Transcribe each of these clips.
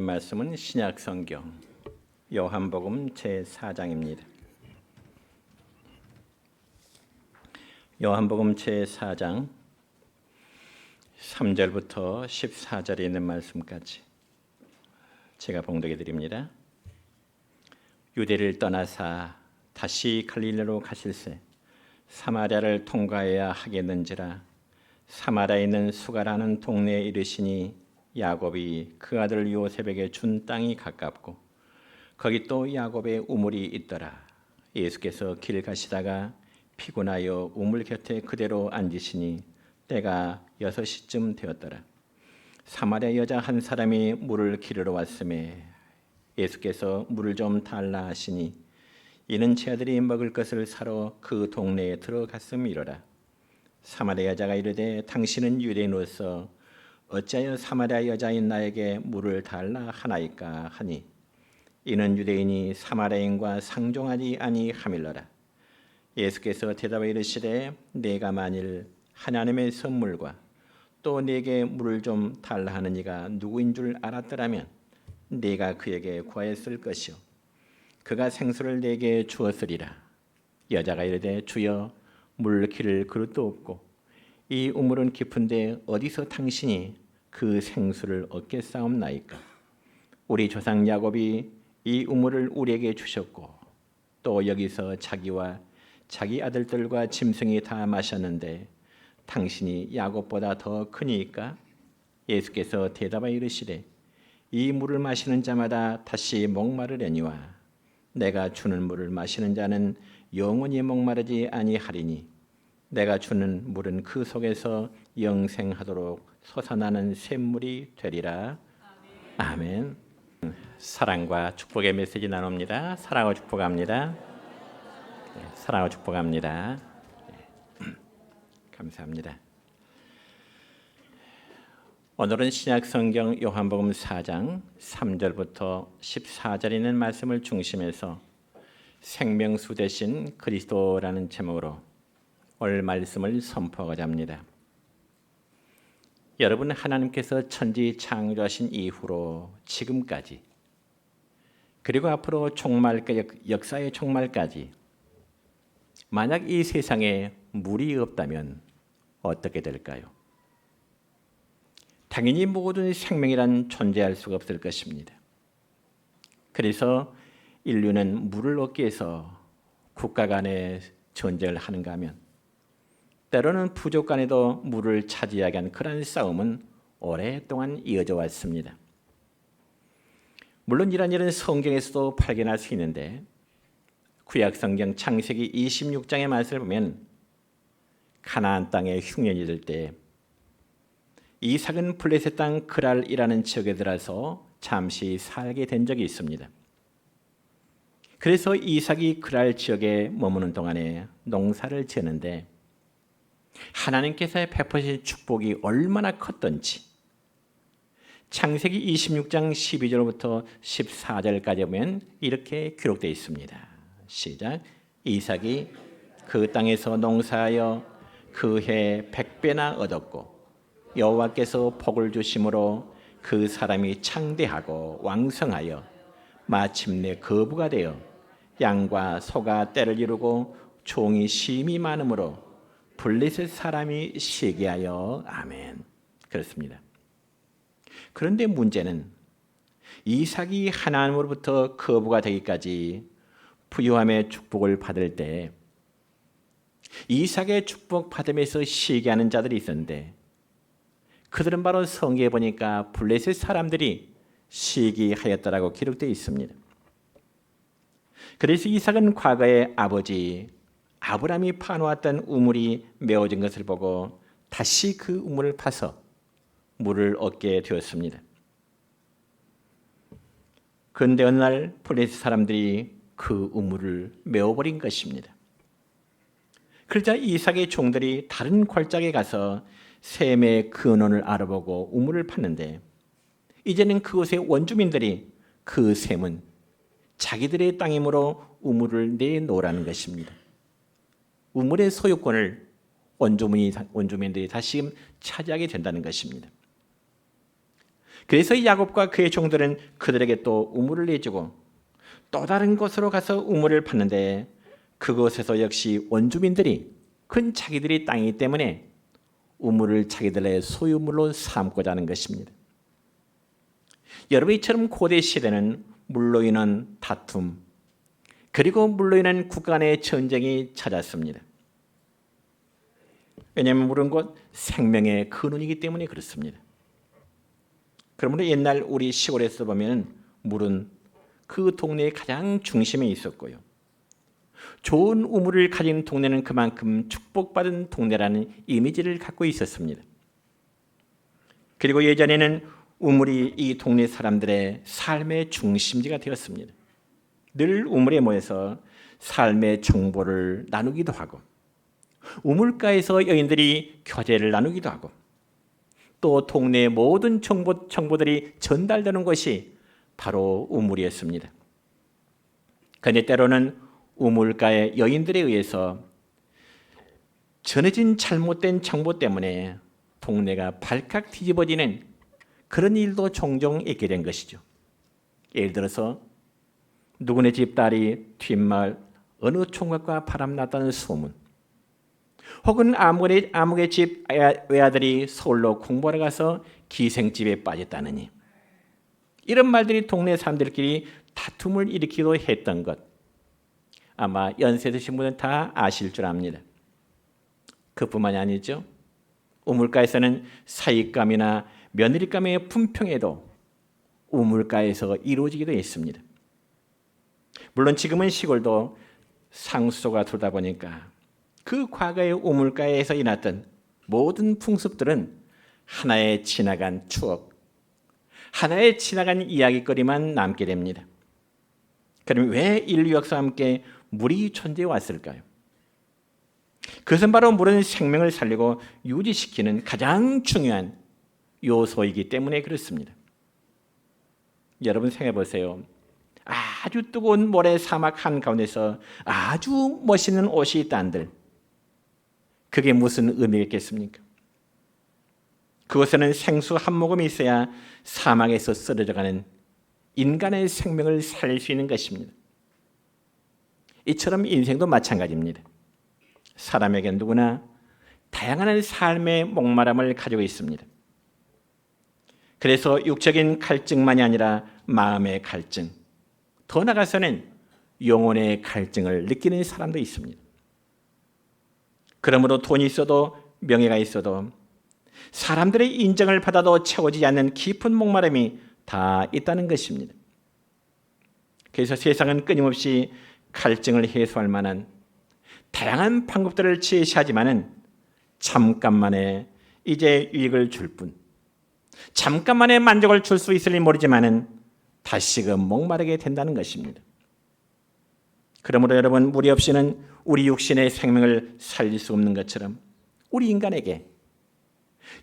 말씀은 신약 성경 요한복음 제4장입니다. 요한복음 제4장 3절부터 14절에 있는 말씀까지 제가 봉독해 드립니다. 유대를 떠나사 다시 갈릴리로 가실새 사마리아를 통과해야 하겠는지라 사마리아에 있는 수가라는 동네에 이르시니 야곱이 그 아들 요셉에게 준 땅이 가깝고 거기 또 야곱의 우물이 있더라. 예수께서 길 가시다가 피곤하여 우물 곁에 그대로 앉으시니 때가 6시쯤 되었더라. 사마리아 여자 한 사람이 물을 기르러 왔음에 예수께서 물을 좀 달라 하시니 이는 제 아들이 먹을 것을 사러 그 동네에 들어갔음이로라. 사마리아 여자가 이르되 당신은 유대인으로서 어찌하여 사마리아 여자인 나에게 물을 달라 하나이까 하니 이는 유대인이 사마리아인과 상종하지 아니함일러라. 예수께서 대답하여 이르시되 내가 만일 하나님의 선물과 또 내게 물을 좀 달라 하는 이가 누구인 줄 알았더라면 네가 그에게 구하였을 것이요 그가 생수를 내게 주었으리라. 여자가 이르되 주여 물 기를 그릇도 없고 이 우물은 깊은데 어디서 당신이 그 생수를 얻겠사옵나이까? 우리 조상 야곱이 이 우물을 우리에게 주셨고 또 여기서 자기와 자기 아들들과 짐승이 다 마셨는데 당신이 야곱보다 더 크니까? 예수께서 대답하여 이르시되 이 물을 마시는 자마다 다시 목마르려니와 내가 주는 물을 마시는 자는 영원히 목마르지 아니하리니 내가 주는 물은 그 속에서 영생하도록 솟아나는 샘물이 되리라. 아멘. 사랑과 축복의 메시지 나눕니다. 사랑하고 축복합니다. 사랑하고 축복합니다. 감사합니다. 오늘은 신약 성경 요한복음 4장 3절부터 14절에 있는 말씀을 중심해서 생명수 되신 그리스도라는 제목으로 오늘 말씀을 선포하고자 합니다. 여러분, 하나님께서 천지 창조하신 이후로 지금까지 그리고 앞으로 역사의 종말까지 만약 이 세상에 물이 없다면 어떻게 될까요? 당연히 모든 생명이란 존재할 수가 없을 것입니다. 그래서 인류는 물을 얻기 위해서 국가 간에 전쟁을 하는가 하면 때로는 부족 간에도 물을 차지하게 한 그런 싸움은 오랫동안 이어져 왔습니다. 물론 이런 일은 성경에서도 발견할 수 있는데 구약 성경 창세기 26장의 말씀을 보면 가나안 땅에 흉년이 들 때 이삭은 블레셋 땅 그랄이라는 지역에 들어서 잠시 살게 된 적이 있습니다. 그래서 이삭이 그랄 지역에 머무는 동안에 농사를 지었는데 하나님께서 베푸신 축복이 얼마나 컸던지 창세기 26장 12절부터 14절까지 보면 이렇게 기록되어 있습니다. 시작. 이삭이 그 땅에서 농사하여 그 해 100배나 얻었고 여호와께서 복을 주심으로 그 사람이 창대하고 왕성하여 마침내 거부가 되어 양과 소가 떼를 이루고 종이 심히 많으므로 블레셋 사람이 시기하여 아멘. 그렇습니다. 그런데 문제는 이삭이 하나님으로부터 거부가 되기까지 부유함의 축복을 받을 때 이삭의 축복 받으면서 시기하는 자들이 있었는데 그들은 바로 성경에 보니까 블레셋 사람들이 시기하였다라고 기록되어 있습니다. 그래서 이삭은 과거에 아버지 아브라함이 파놓았던 우물이 메워진 것을 보고 다시 그 우물을 파서 물을 얻게 되었습니다. 그런데 어느 날 블레셋 사람들이 그 우물을 메워버린 것입니다. 그러자 이삭의 종들이 다른 골짜기에 가서 샘의 근원을 알아보고 우물을 팠는데 이제는 그곳의 원주민들이 그 샘은 자기들의 땅이므로 우물을 내놓으라는 것입니다. 우물의 소유권을 원주민들이 다시 차지하게 된다는 것입니다. 그래서 야곱과 그의 종들은 그들에게 또 우물을 내주고 또 다른 곳으로 가서 우물을 팠는데 그곳에서 역시 원주민들이 그건 자기들의 땅이기 때문에 우물을 자기들의 소유물로 삼고자 하는 것입니다. 여러분, 이처럼 고대 시대는 물로 인한 다툼 그리고 물로 인한 국가 간의 전쟁이 잦았습니다. 왜냐하면 물은 곧 생명의 근원이기 때문에 그렇습니다. 그러므로 옛날 우리 시골에서 보면 물은 그 동네의 가장 중심에 있었고요. 좋은 우물을 가진 동네는 그만큼 축복받은 동네라는 이미지를 갖고 있었습니다. 그리고 예전에는 우물이 이 동네 사람들의 삶의 중심지가 되었습니다. 늘 우물에 모여서 삶의 정보를 나누기도 하고 우물가에서 여인들이 교제를 나누기도 하고 또 동네의 모든 정보들이 전달되는 것이 바로 우물이었습니다. 그런데 때로는 우물가의 여인들에 의해서 전해진 잘못된 정보 때문에 동네가 발칵 뒤집어지는 그런 일도 종종 있게 된 것이죠. 예를 들어서 누구네 집 딸이 뒷마을 어느 총각과 바람났다는 소문, 혹은 아무개 집 외아들이 서울로 공부하러 가서 기생집에 빠졌다느니, 이런 말들이 동네 사람들끼리 다툼을 일으키기도 했던 것, 아마 연세 드신 분은 다 아실 줄 압니다. 그뿐만이 아니죠. 우물가에서는 사익감이나 며느리감의 분평에도 우물가에서 이루어지기도 했습니다. 물론 지금은 시골도 상수도가 돌다 보니까 그 과거의 우물가에서 일어났던 모든 풍습들은 하나의 지나간 추억, 하나의 지나간 이야기거리만 남게 됩니다. 그럼 왜 인류 역사와 함께 물이 존재해 왔을까요? 그것은 바로 물은 생명을 살리고 유지시키는 가장 중요한 요소이기 때문에 그렇습니다. 여러분 생각해 보세요. 아주 뜨거운 모래 사막 한가운데서 아주 멋있는 옷이 있다 한들 그게 무슨 의미가 있겠습니까? 그곳에는 생수 한 모금이 있어야 사막에서 쓰러져가는 인간의 생명을 살릴 수 있는 것입니다. 이처럼 인생도 마찬가지입니다. 사람에게 누구나 다양한 삶의 목마름을 가지고 있습니다. 그래서 육적인 갈증만이 아니라 마음의 갈증, 더 나아가서는 영혼의 갈증을 느끼는 사람도 있습니다. 그러므로 돈이 있어도 명예가 있어도 사람들의 인정을 받아도 채워지지 않는 깊은 목마름이 다 있다는 것입니다. 그래서 세상은 끊임없이 갈증을 해소할 만한 다양한 방법들을 제시하지만은 잠깐만에 이제 유익을 줄 뿐, 잠깐만에 만족을 줄 수 있을지 모르지만은 다시금 목마르게 된다는 것입니다. 그러므로 여러분, 물이 없이는 우리 육신의 생명을 살릴 수 없는 것처럼 우리 인간에게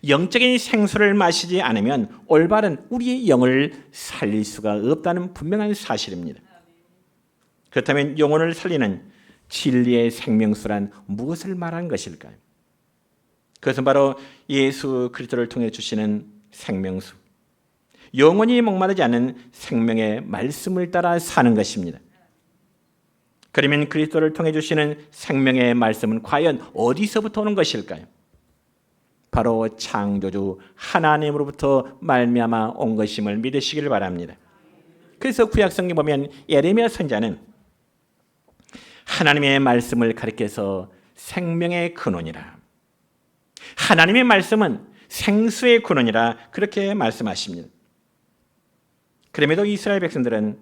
영적인 생수를 마시지 않으면 올바른 우리의 영을 살릴 수가 없다는 분명한 사실입니다. 그렇다면 영혼을 살리는 진리의 생명수란 무엇을 말하는 것일까요? 그것은 바로 예수 그리스도를 통해 주시는 생명수, 영원히 목마르지 않은 생명의 말씀을 따라 사는 것입니다. 그러면 그리스도를 통해 주시는 생명의 말씀은 과연 어디서부터 오는 것일까요? 바로 창조주 하나님으로부터 말미암아 온 것임을 믿으시기를 바랍니다. 그래서 구약성경 보면 예레미야 선지자는 하나님의 말씀을 가리켜서 생명의 근원이라, 하나님의 말씀은 생수의 근원이라 그렇게 말씀하십니다. 그럼에도 이스라엘 백성들은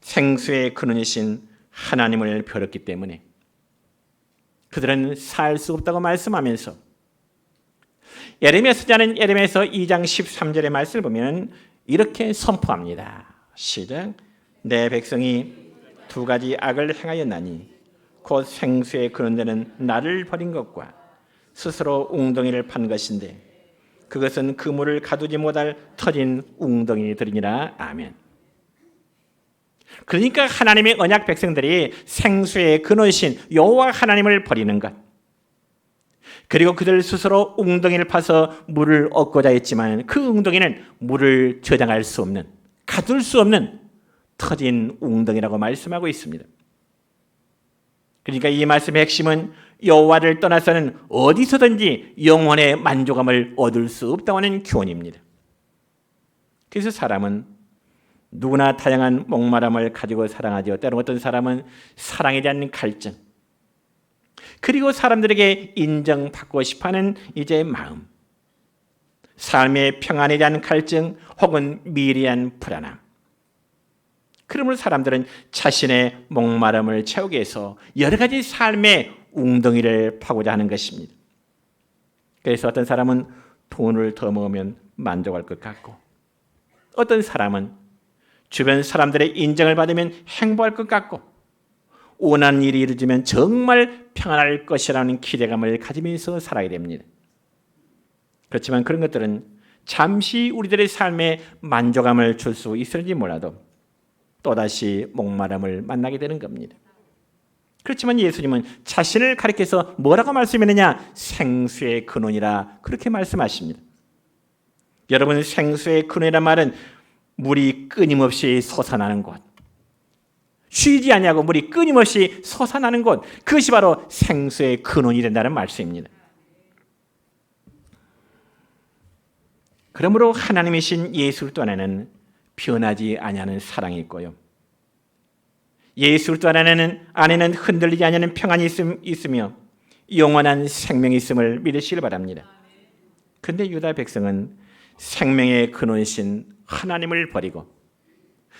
생수의 근원이신 하나님을 벼렸기 때문에 그들은 살 수 없다고 말씀하면서 예레미야 선지자는 예레미야서 2장 13절의 말씀을 보면 이렇게 선포합니다. 시작. 내 백성이 두 가지 악을 행하였나니 곧 생수의 근원되는 나를 버린 것과 스스로 웅덩이를 판 것인데 그것은 그물을 가두지 못할 터진 웅덩이들이니라. 아멘. 그러니까 하나님의 언약 백성들이 생수의 근원이신 여호와 하나님을 버리는 것, 그리고 그들 스스로 웅덩이를 파서 물을 얻고자 했지만 그 웅덩이는 물을 저장할 수 없는, 가둘 수 없는 터진 웅덩이라고 말씀하고 있습니다. 그러니까 이 말씀의 핵심은 여호와를 떠나서는 어디서든지 영혼의 만족감을 얻을 수 없다고 하는 교훈입니다. 그래서 사람은 누구나 다양한 목마름을 가지고 사랑하죠. 때로 어떤 사람은 사랑에 대한 갈증, 그리고 사람들에게 인정받고 싶어하는 이제 마음, 삶의 평안에 대한 갈증 혹은 미래에 대한 불안함. 그러므로 사람들은 자신의 목마름을 채우기 위해서 여러 가지 삶의 웅덩이를 파고자 하는 것입니다. 그래서 어떤 사람은 돈을 더 모으면 만족할 것 같고, 어떤 사람은 주변 사람들의 인정을 받으면 행복할 것 같고, 원하는 일이 이루어지면 정말 평안할 것이라는 기대감을 가지면서 살아야 됩니다. 그렇지만 그런 것들은 잠시 우리들의 삶에 만족감을 줄 수 있을지 몰라도 또다시 목마름을 만나게 되는 겁니다. 그렇지만 예수님은 자신을 가리켜서 뭐라고 말씀했느냐? 생수의 근원이라 그렇게 말씀하십니다. 여러분, 생수의 근원이란 말은 물이 끊임없이 솟아나는 곳, 쉬지 아니하고 물이 끊임없이 솟아나는 곳, 그것이 바로 생수의 근원이 된다는 말씀입니다. 그러므로 하나님이신 예수 그리스도 안에는 변하지 아니하는 사랑이 있고요, 예수 그리스도 안에는 흔들리지 아니하는 평안이 있으며 영원한 생명이 있음을 믿으시길 바랍니다. 그런데 유다 백성은 생명의 근원이신 하나님을 버리고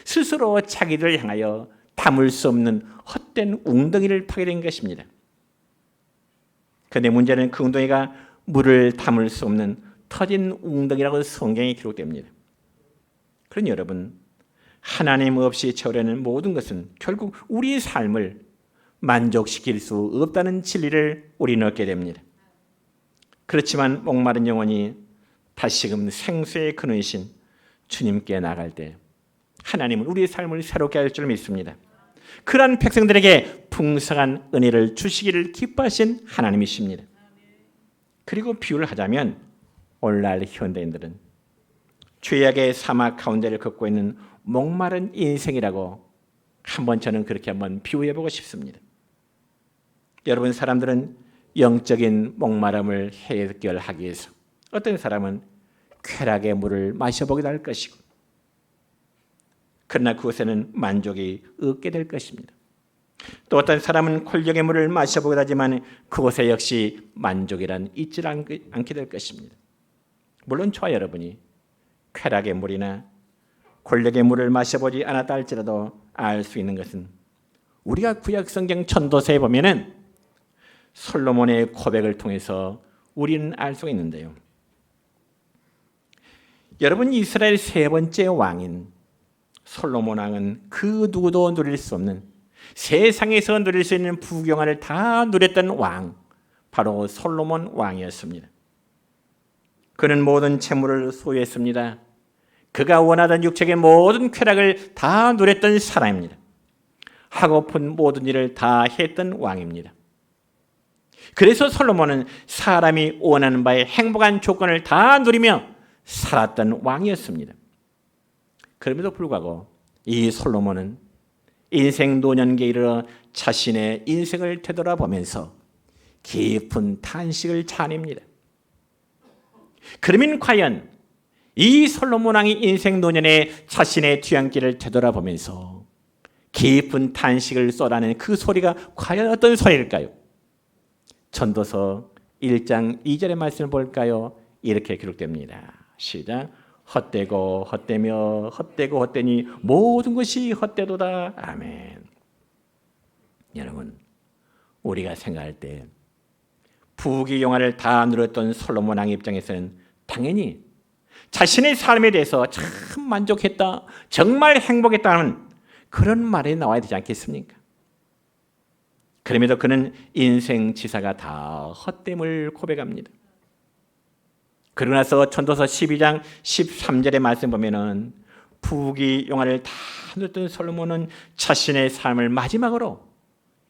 스스로 자기들을 향하여 담을 수 없는 헛된 웅덩이를 파게 된 것입니다. 그런데 문제는 그 웅덩이가 물을 담을 수 없는 터진 웅덩이라고 성경에 기록됩니다. 그러니 여러분, 하나님 없이 채우려는 모든 것은 결국 우리의 삶을 만족시킬 수 없다는 진리를 우리는 얻게 됩니다. 그렇지만 목마른 영혼이 다시금 생수의 근원이신 주님께 나갈 때 하나님은 우리의 삶을 새롭게 할 줄 믿습니다. 그러한 백성들에게 풍성한 은혜를 주시기를 기뻐하신 하나님이십니다. 그리고 비유를 하자면 오늘날 현대인들은 죄악의 사막 가운데를 걷고 있는 목마른 인생이라고 저는 그렇게 한번 비유해보고 싶습니다. 여러분, 사람들은 영적인 목마름을 해결하기 위해서 어떤 사람은 쾌락의 물을 마셔보기도 할 것이고, 그러나 그것에는 만족이 없게 될 것입니다. 또 어떤 사람은 권력의 물을 마셔보기도 하지만 그곳에 역시 만족이란 있지 않게 될 것입니다. 물론 저와 여러분이 쾌락의 물이나 권력의 물을 마셔보지 않았다 할지라도 알 수 있는 것은 우리가 구약성경 전도서에 보면은 솔로몬의 고백을 통해서 우리는 알 수가 있는데요. 여러분, 이스라엘 세 번째 왕인 솔로몬 왕은 그 누구도 누릴 수 없는, 세상에서 누릴 수 있는 부귀영화를 다 누렸던 왕, 바로 솔로몬 왕이었습니다. 그는 모든 재물을 소유했습니다. 그가 원하던 육체의 모든 쾌락을 다 누렸던 사람입니다. 하고픈 모든 일을 다 했던 왕입니다. 그래서 솔로몬은 사람이 원하는 바의 행복한 조건을 다 누리며 살았던 왕이었습니다. 그럼에도 불구하고 이 솔로몬은 인생 노년기에 이르러 자신의 인생을 되돌아보면서 깊은 탄식을 자아냅니다. 그러면 과연 이 솔로몬 왕이 인생 노년에 자신의 뒤안길을 되돌아보면서 깊은 탄식을 쏟아내는 그 소리가 과연 어떤 소리일까요? 전도서 1장 2절의 말씀을 볼까요? 이렇게 기록됩니다. 시작. 헛되고 헛되며 헛되고 헛되니 모든 것이 헛되도다. 아멘. 여러분, 우리가 생각할 때 부귀영화를 다 누렸던 솔로몬 왕 입장에서는 당연히 자신의 삶에 대해서 참 만족했다, 정말 행복했다는 그런 말이 나와야 되지 않겠습니까? 그럼에도 그는 인생 지사가 다 헛됨을 고백합니다. 그러고 나서 전도서 12장 13절의 말씀 보면은 부귀영화를 다 누렸던 솔로몬은 자신의 삶을 마지막으로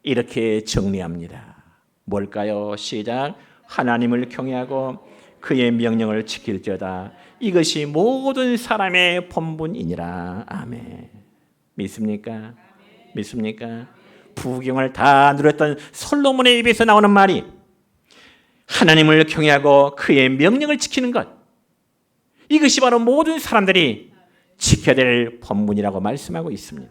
이렇게 정리합니다. 뭘까요? 시작. 하나님을 경외하고 그의 명령을 지킬지어다. 이것이 모든 사람의 본분이니라. 아멘. 믿습니까? 믿습니까? 부경을 다 누렸던 솔로몬의 입에서 나오는 말이 하나님을 경외하고 그의 명령을 지키는 것, 이것이 바로 모든 사람들이 지켜야 될 본분이라고 말씀하고 있습니다.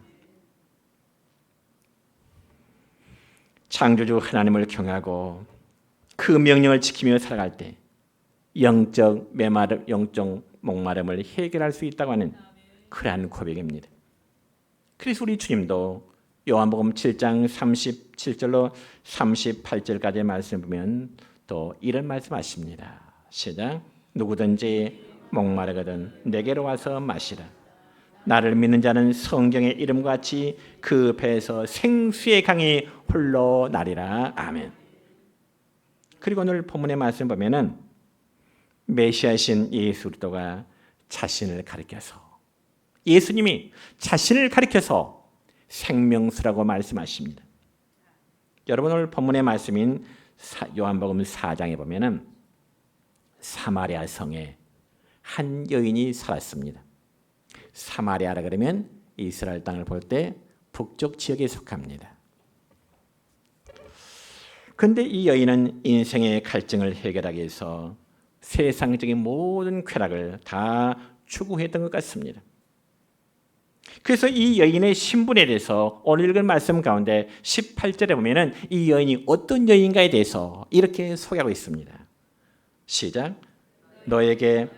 창조주 하나님을 경외하고 그 명령을 지키며 살아갈 때 영적 메마름, 영적 목마름을 해결할 수 있다고 하는 그러한 고백입니다. 그래서 우리 주님도 요한복음 7장 37절로 38절까지의 말씀을 보면 또 이런 말씀하십니다. 시작. 누구든지 목마르거든 내게로 와서 마시라. 나를 믿는 자는 성경의 이름과 같이 그 배에서 생수의 강이 흘러나리라. 아멘. 그리고 오늘 본문의 말씀 보면은 메시아신 예수 그리스도가 자신을 가리켜서, 예수님이 자신을 가리켜서 생명수라고 말씀하십니다. 여러분 오늘 본문의 말씀인 요한복음 4장에 보면은 사마리아 성에 한 여인이 살았습니다. 사마리아라 그러면 이스라엘 땅을 볼 때 북쪽 지역에 속합니다. 그런데 이 여인은 인생의 갈증을 해결하기 위해서 세상적인 모든 쾌락을 다 추구했던 것 같습니다. 그래서 이 여인의 신분에 대해서 오늘 읽은 말씀 가운데 18절에 보면은 이 여인이 어떤 여인가에 대해서 이렇게 소개하고 있습니다. 시작. 너에게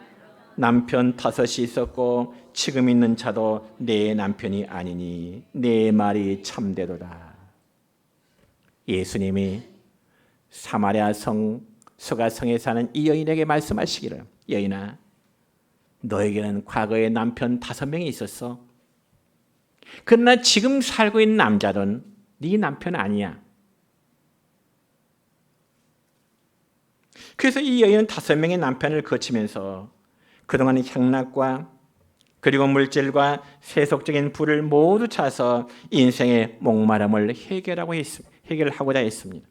남편 5이 있었고 지금 있는 자도 내 남편이 아니니 내 말이 참되도다. 예수님이 사마리아 성 수가성에 사는 이 여인에게 말씀하시기를, 여인아, 너에게는 과거에 남편 5명이 있었어. 그러나 지금 살고 있는 남자는 네 남편 아니야. 그래서 이 여인은 5명의 남편을 거치면서 그동안 향락과 그리고 물질과 세속적인 부를 모두 차서 인생의 목마름을 해결하고자 했습니다.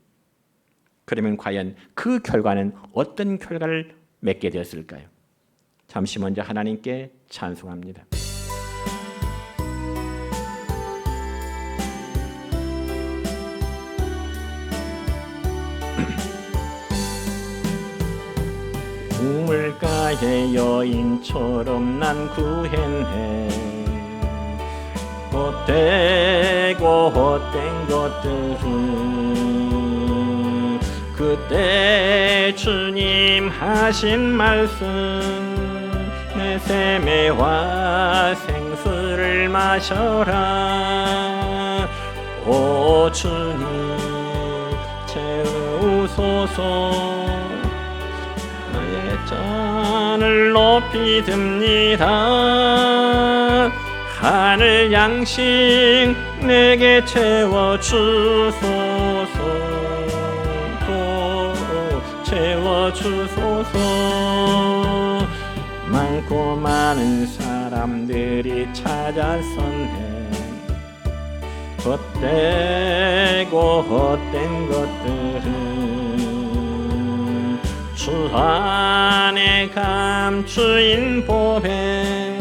그러면 과연 그 결과는 어떤 결과를 맺게 되었을까요? 잠시 먼저 하나님께 찬송합니다. 우물가의 여인처럼 난 구했네. 헛되고 헛된 것들은 그때 주님 하신 말씀, 내 샘매와 생수를 마셔라. 오 주님 채우소서. 나의 잔을 높이 듭니다. 하늘 양식 내게 채워주소서. 채워주소서. 많고 많은 사람들이 찾아섰네. 헛되고 헛된 것들은 주 안에 감추인 보배,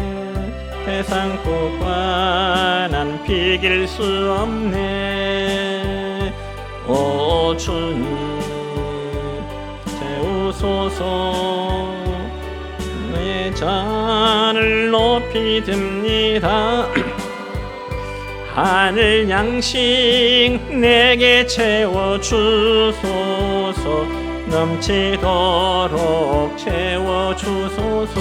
세상국과 난 비길 수 없네. 오 주님 채우소서. 내 잔을 높이 듭니다. 하늘 양식 내게 채워주소서. 넘치도록 채워주소서.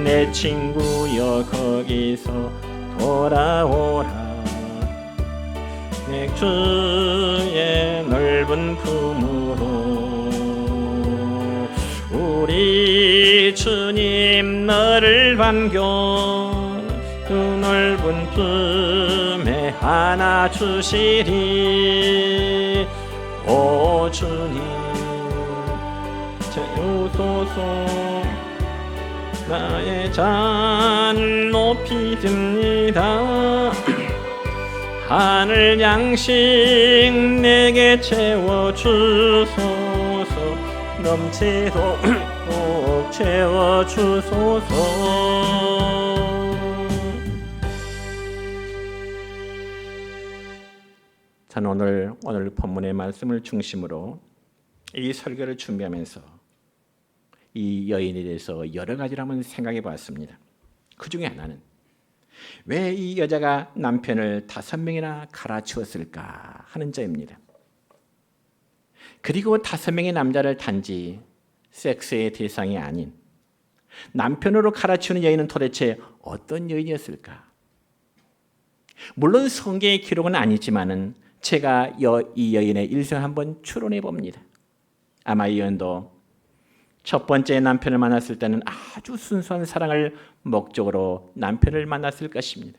내 친구여 거기서 돌아오라. 내 주의 넓은 품으로. 우리 주님 너를 반겨 그 넓은 품에 안아주시리. 오 주님 채우소서. 나의 잔을 높이 듭니다. 하늘 양식 내게 채워주소서. 넘치도록 채워주소서. 저는 오늘 본문의 말씀을 중심으로 이 설교를 준비하면서 이 여인에 대해서 여러 가지를 한번 생각해 보았습니다. 그 중에 하나는 왜 이 여자가 남편을 5명이나 갈아치웠을까 하는 점입니다. 그리고 5명의 남자를 단지 섹스의 대상이 아닌 남편으로 갈아치우는 여인은 도대체 어떤 여인이었을까? 물론 성경의 기록은 아니지만은 제가 이 여인의 일생을 한번 추론해 봅니다. 아마 이 여인도 첫 번째 남편을 만났을 때는 아주 순수한 사랑을 목적으로 남편을 만났을 것입니다.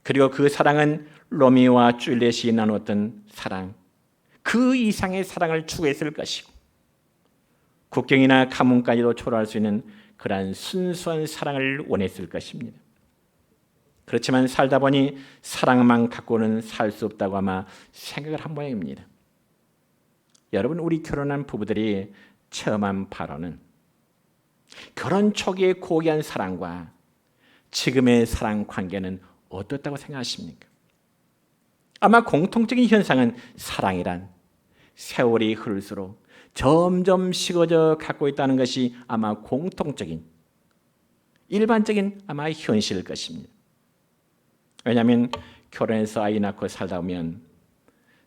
그리고 그 사랑은 로미오와 줄리엣이 나눴던 사랑, 그 이상의 사랑을 추구했을 것이고 국경이나 가문까지도 초월할 수 있는 그러한 순수한 사랑을 원했을 것입니다. 그렇지만 살다 보니 사랑만 갖고는 살 수 없다고 아마 생각을 한 모양입니다. 여러분, 우리 결혼한 부부들이 체험한 바로는 결혼 초기의 고귀한 사랑과 지금의 사랑 관계는 어떻다고 생각하십니까? 아마 공통적인 현상은 사랑이란 세월이 흐를수록 점점 식어져 가고 있다는 것이 아마 공통적인 일반적인 아마 현실일 것입니다. 왜냐하면 결혼해서 아이 낳고 살다 보면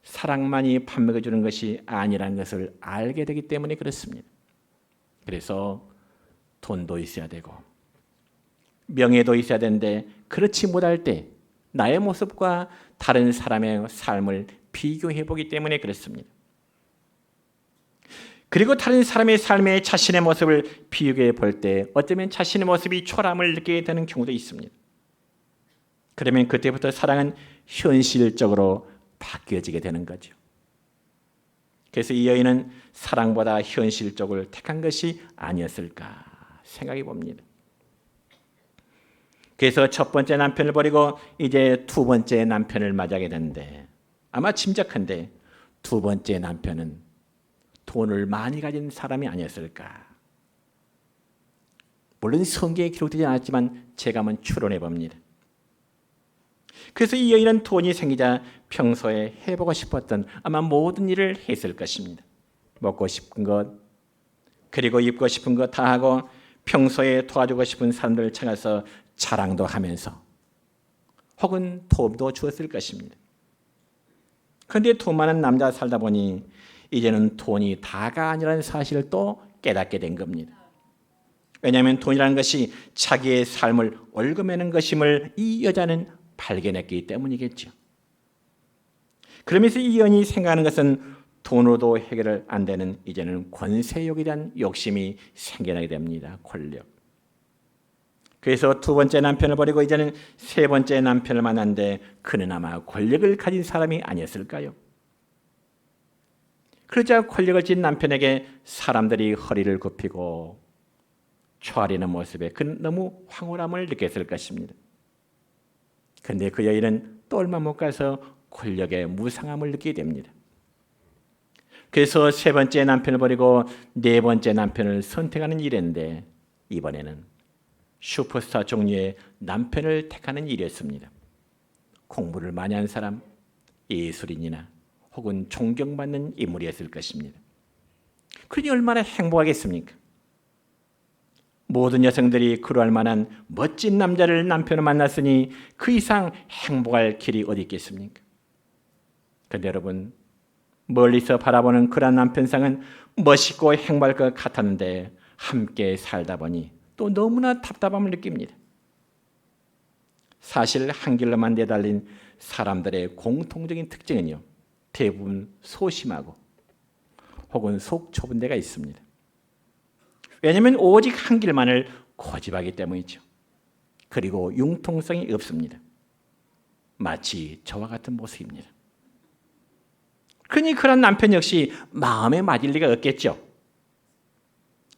사랑만이 밥 먹여주는 것이 아니라는 것을 알게 되기 때문에 그렇습니다. 그래서 돈도 있어야 되고 명예도 있어야 되는데 그렇지 못할 때 나의 모습과 다른 사람의 삶을 비교해 보기 때문에 그렇습니다. 그리고 다른 사람의 삶에 자신의 모습을 비교해 볼 때 어쩌면 자신의 모습이 초라함을 느끼게 되는 경우도 있습니다. 그러면 그때부터 사랑은 현실적으로 바뀌어지게 되는 거죠. 그래서 이 여인은 사랑보다 현실적을 택한 것이 아니었을까 생각해 봅니다. 그래서 첫 번째 남편을 버리고 이제 두 번째 남편을 맞이하게 되는데 아마 짐작한데 두 번째 남편은 돈을 많이 가진 사람이 아니었을까. 물론 성경에 기록되지 않았지만 제가 한번 추론해 봅니다. 그래서 이 여인은 돈이 생기자 평소에 해보고 싶었던 아마 모든 일을 했을 것입니다. 먹고 싶은 것, 그리고 입고 싶은 것 다 하고 평소에 도와주고 싶은 사람들을 찾아서 자랑도 하면서 혹은 도움도 주었을 것입니다. 그런데 돈 많은 남자가 살다 보니 이제는 돈이 다가 아니라는 사실을 또 깨닫게 된 겁니다. 왜냐하면 돈이라는 것이 자기의 삶을 얽어매는 것임을 이 여자는 발견했기 때문이겠죠. 그러면서 이 여인이 생각하는 것은 돈으로도 해결 안 되는 이제는 권세욕에 대한 욕심이 생겨나게 됩니다. 권력. 그래서 두 번째 남편을 버리고 이제는 세 번째 남편을 만났는데 그는 아마 권력을 가진 사람이 아니었을까요? 그러자 권력을 쥔 남편에게 사람들이 허리를 굽히고 초아리는 모습에 그는 너무 황홀함을 느꼈을 것입니다. 그런데 그 여인은 또 얼마 못 가서 권력의 무상함을 느끼게 됩니다. 그래서 세 번째 남편을 버리고 네 번째 남편을 선택하는 일인데 이번에는 슈퍼스타 종류의 남편을 택하는 일이었습니다. 공부를 많이 한 사람, 예술인이나 혹은 존경받는 인물이었을 것입니다. 그러니 얼마나 행복하겠습니까? 모든 여성들이 그러할 만한 멋진 남자를 남편으로 만났으니 그 이상 행복할 길이 어디 있겠습니까? 그런데 여러분, 멀리서 바라보는 그런 남편상은 멋있고 행복할 것 같았는데 함께 살다 보니 또 너무나 답답함을 느낍니다. 사실 한 길로만 내달린 사람들의 공통적인 특징은요, 대부분 소심하고 혹은 속 좁은 데가 있습니다. 왜냐하면 오직 한 길만을 고집하기 때문이죠. 그리고 융통성이 없습니다. 마치 저와 같은 모습입니다. 그러니 그런 남편 역시 마음에 맞을 리가 없겠죠.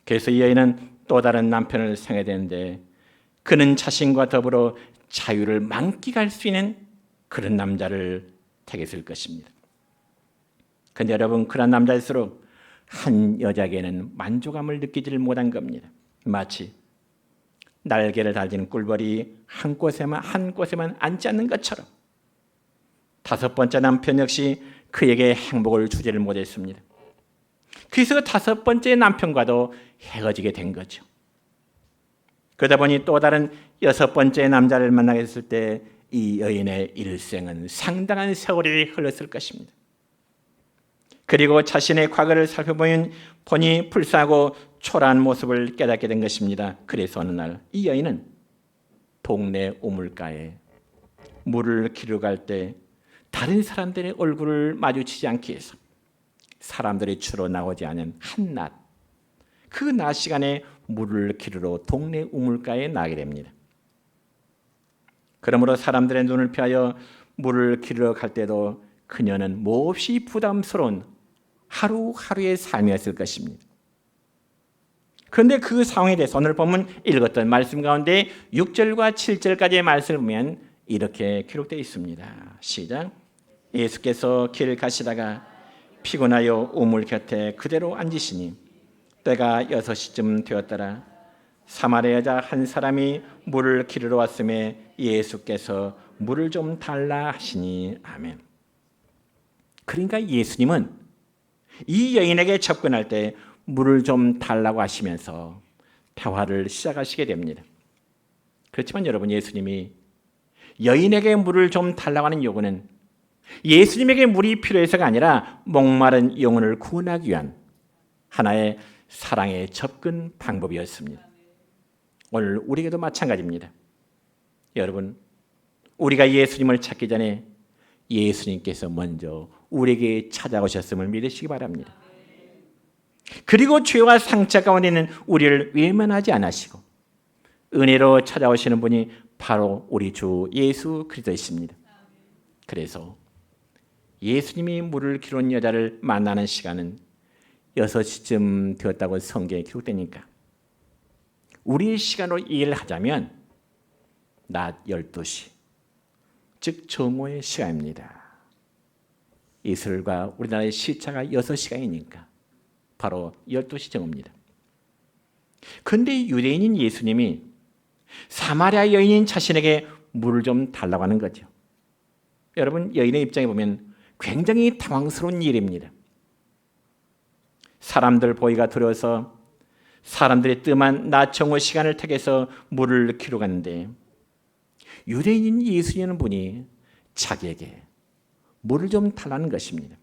그래서 이 여인은 또 다른 남편을 생각해야 되는데 그는 자신과 더불어 자유를 만끽할 수 있는 그런 남자를 택했을 것입니다. 그런데 여러분, 그런 남자일수록 한 여자에게는 만족감을 느끼지를 못한 겁니다. 마치 날개를 달린 꿀벌이 한 곳에만 앉지 않는 것처럼 다섯 번째 남편 역시 그에게 행복을 주지를 못했습니다. 그래서 다섯 번째 남편과도 헤어지게 된 거죠. 그러다 보니 또 다른 여섯 번째 남자를 만나게 됐을 때 이 여인의 일생은 상당한 세월이 흘렀을 것입니다. 그리고 자신의 과거를 살펴보니 불쌍하고 초라한 모습을 깨닫게 된 것입니다. 그래서 어느 날 이 여인은 동네 우물가에 물을 기르러 갈 때 다른 사람들의 얼굴을 마주치지 않기 위해서 사람들이 주로 나오지 않은 한낮, 그 낮 시간에 물을 기르러 동네 우물가에 나게 됩니다. 그러므로 사람들의 눈을 피하여 물을 기르러 갈 때도 그녀는 몹시 부담스러운 하루하루의 삶이었을 것입니다. 그런데 그 상황에 대해서 오늘 본문 읽었던 말씀 가운데 6절과 7절까지의 말씀을 보면 이렇게 기록되어 있습니다. 시작. 예수께서 길 가시다가 피곤하여 우물 곁에 그대로 앉으시니 때가 6시쯤 되었더라. 사마리아 여자 한 사람이 물을 기르러 왔음에 예수께서 물을 좀 달라 하시니 아멘. 그러니까 예수님은 이 여인에게 접근할 때 물을 좀 달라고 하시면서 대화를 시작하시게 됩니다. 그렇지만 여러분, 예수님이 여인에게 물을 좀 달라고 하는 요구는 예수님에게 물이 필요해서가 아니라 목마른 영혼을 구원하기 위한 하나의 사랑의 접근 방법이었습니다. 오늘 우리에게도 마찬가지입니다. 여러분, 우리가 예수님을 찾기 전에 예수님께서 먼저 우리에게 찾아오셨음을 믿으시기 바랍니다. 그리고 죄와 상처 가운데 있는 우리를 외면하지 않으시고 은혜로 찾아오시는 분이 바로 우리 주 예수 그리스도이십니다. 그래서 예수님이 물을 기르는 여자를 만나는 시간은 6시쯤 되었다고 성경에 기록되니까 우리의 시간으로 이해를 하자면 낮 12시, 즉 정오의 시간입니다. 이스라엘과 우리나라의 시차가 6시간이니까 바로 12시 정오입니다. 그런데 유대인인 예수님이 사마리아 여인인 자신에게 물을 좀 달라고 하는 거죠. 여러분, 여인의 입장에 보면 굉장히 당황스러운 일입니다. 사람들 보기가 두려워서 사람들의 뜸한 낮 정오 시간을 택해서 물을 기르러 갔는데 유대인인 예수님은 분이 자기에게 물을 좀 달라는 것입니다.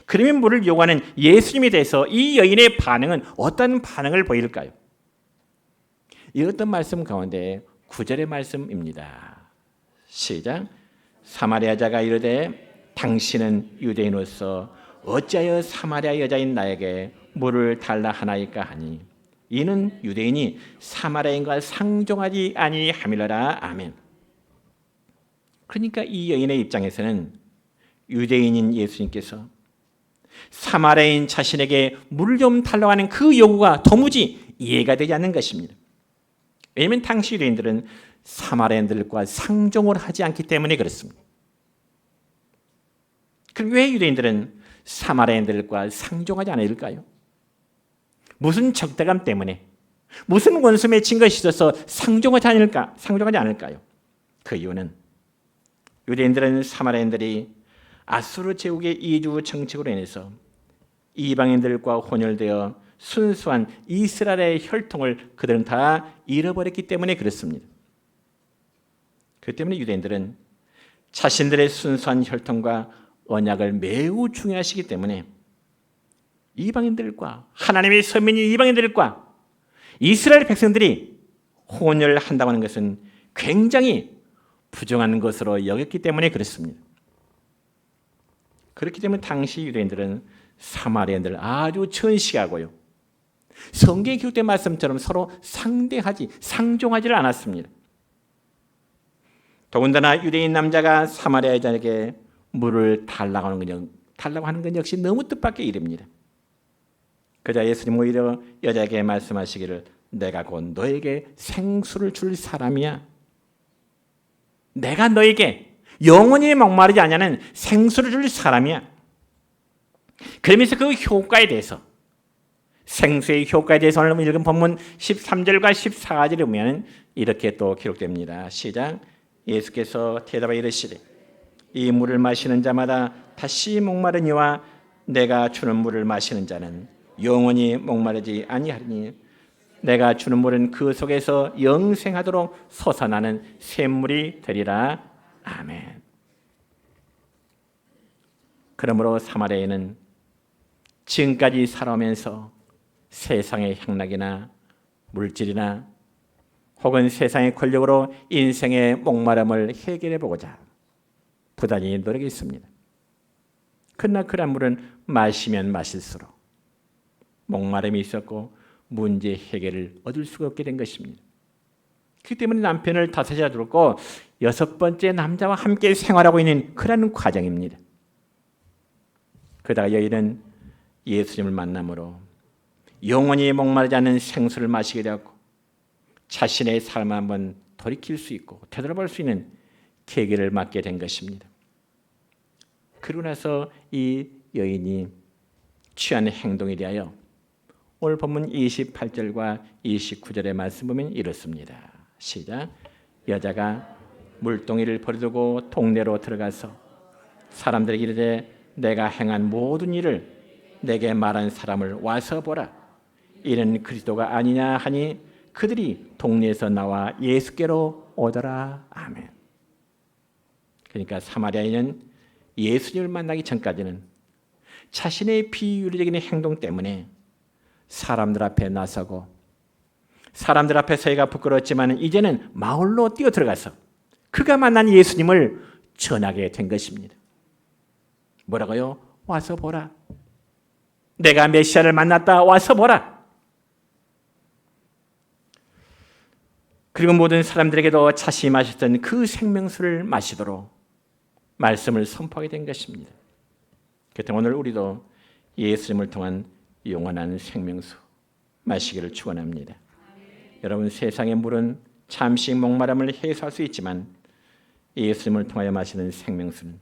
그러면 물을 요구하는 예수님에 대해서 이 여인의 반응은 어떤 반응을 보일까요? 읽었던 말씀 가운데 9절의 말씀입니다. 시작. 사마리아 여자가 이르되 당신은 유대인으로서 어찌하여 사마리아 여자인 나에게 물을 달라 하나이까 하니 이는 유대인이 사마리아인과 상종하지 아니함이로라. 아멘. 그러니까 이 여인의 입장에서는 유대인인 예수님께서 사마리아인 자신에게 물을 좀 달라고 하는 그 요구가 도무지 이해가 되지 않는 것입니다. 왜냐하면 당시 유대인들은 사마리아인들과 상종을 하지 않기 때문에 그렇습니다. 그럼 왜 유대인들은 사마리아인들과 상종하지 않을까요? 무슨 적대감 때문에, 무슨 원수 맺힌 것이 있어서 상종하지 않을까요? 그 이유는 유대인들은 사마리아인들이 아수르 제국의 이주 정책으로 인해서 이방인들과 혼혈되어 순수한 이스라엘의 혈통을 그들은 다 잃어버렸기 때문에 그렇습니다. 그 때문에 유대인들은 자신들의 순수한 혈통과 언약을 매우 중요하시기 때문에 이방인들과 하나님의 선민인 이방인들과 이스라엘 백성들이 혼혈한다고 하는 것은 굉장히 부정한 것으로 여겼기 때문에 그렇습니다. 그렇기 때문에 당시 유대인들은 사마리아인들을 아주 천시하고요, 성경에 기록된 말씀처럼 서로 상종하지를 않았습니다. 더군다나 유대인 남자가 사마리아 여자에게 물을 달라고 하는 건 역시 너무 뜻밖의 일입니다. 그자 예수님 오히려 여자에게 말씀하시기를 내가 곧 너에게 생수를 줄 사람이야. 내가 너에게 영원히 목마르지 않냐는 생수를 줄 사람이야. 그러면서 그 효과에 대해서, 생수의 효과에 대해서 오늘 읽은 본문 13절과 14절에 보면 이렇게 또 기록됩니다. 시작. 예수께서 대답하여 이르시되 이 물을 마시는 자마다 다시 목마르니와 내가 주는 물을 마시는 자는 영원히 목마르지 아니하리니 내가 주는 물은 그 속에서 영생하도록 솟아나는 샘물이 되리라. 아멘. 그러므로 사마리아인은 지금까지 살아오면서 세상의 향락이나 물질이나 혹은 세상의 권력으로 인생의 목마름을 해결해 보고자 부단히 노력했습니다. 그러나 그런 물은 마시면 마실수록 목마름이 있었고 문제 해결을 얻을 수가 없게 된 것입니다. 그렇기 때문에 남편을 다섯이나 두고 6번째 남자와 함께 생활하고 있는 그런 과정입니다. 그러다가 여인은 예수님을 만남으로 영원히 목마르지 않는 생수를 마시게 되었고 자신의 삶을 한번 돌이킬 수 있고 되돌아볼 수 있는 계기를 맞게 된 것입니다. 그러고 나서 이 여인이 취한 행동에 대하여 오늘 본문 28절과 29절의 말씀 보면 이렇습니다. 시작. 여자가 물동이를 버려두고 동네로 들어가서 사람들에게 이르되 내가 행한 모든 일을 내게 말한 사람을 와서 보라. 이는 그리스도가 아니냐 하니 그들이 동네에서 나와 예수께로 오더라. 아멘. 그러니까 사마리아인은 예수님을 만나기 전까지는 자신의 비윤리적인 행동 때문에 사람들 앞에 나서고 사람들 앞에 서기가 부끄러웠지만 이제는 마을로 뛰어들어가서 그가 만난 예수님을 전하게 된 것입니다. 뭐라고요? 와서 보라. 내가 메시아를 만났다. 와서 보라. 그리고 모든 사람들에게도 자신이 마셨던 그 생명수를 마시도록 말씀을 선포하게 된 것입니다. 그때 오늘 우리도 예수님을 통한 영원한 생명수 마시기를 축원합니다. 여러분, 세상의 물은 잠시 목마름을 해소할 수 있지만 예수님을 통하여 마시는 생명수는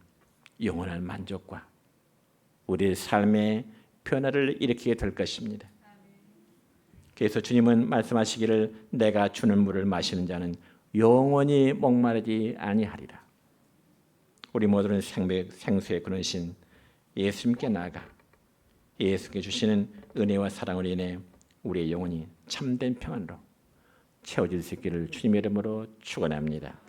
영원한 만족과 우리의 삶의 변화를 일으키게 될 것입니다. 그래서 주님은 말씀하시기를 내가 주는 물을 마시는 자는 영원히 목마르지 아니하리라. 우리 모두는 생수의 그러신 예수님께 나아가 예수께 주시는 은혜와 사랑을 인해 우리의 영혼이 참된 평안으로 채워질 수 있기를 주님의 이름으로 축원합니다.